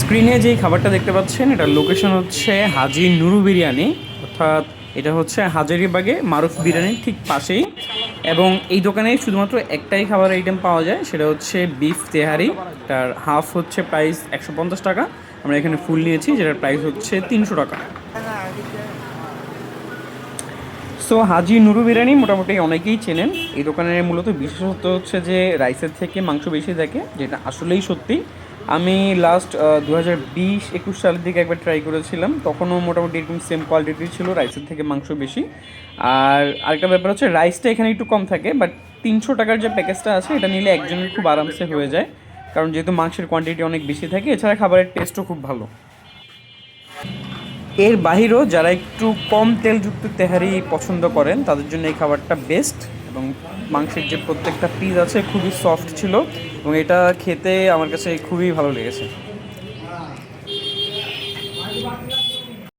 স্ক্রিনে যেই খাবারটা দেখতে পাচ্ছেন এটার লোকেশন হচ্ছে হাজি নুরু বিরিয়ানি, অর্থাৎ এটা হচ্ছে হাজারীবাগে মারুফ বিরিয়ানির ঠিক পাশেই। এবং এই দোকানে শুধুমাত্র একটাই খাবার আইটেম পাওয়া যায়, সেটা হচ্ছে বিফ তেহারি। তার হাফ হচ্ছে প্রাইস 150 টাকা। আমরা এখানে ফুল নিয়েছি যেটার প্রাইস হচ্ছে 300 টাকা। সো হাজি নুরু বিরিয়ানি মোটামুটি অনেকেই চেনেন। এই দোকানের মূলত বিশেষত্ব হচ্ছে যে রাইসের থেকে মাংস বেশি থাকে, যেটা আসলেই সত্যি। আমি লাস্ট 2020-21 সালের দিকে একবার ট্রাই করেছিলাম, তখনও মোটামুটি এরকম সেম কোয়ালিটির ছিল, রাইসের থেকে মাংস বেশি। আর আরেকটা ব্যাপার হচ্ছে রাইসটা এখানে একটু কম থাকে, বাট 300 টাকার যে প্যাকেজটা আছে এটা নিলে একজনের খুব আরামসে হয়ে যায়, কারণ যেহেতু মাংসের কোয়ান্টিটি অনেক বেশি থাকে। এছাড়া খাবারের টেস্টও খুব ভালো। এর বাহিরেও যারা একটু কম তেলযুক্ত তেহারি পছন্দ করেন তাদের জন্য এই খাবারটা বেস্ট। এবং মাংসের যে প্রত্যেকটা পিস আছে খুবই সফট ছিল, এবং এটা খেতে আমার কাছে খুবই ভালো লেগেছে।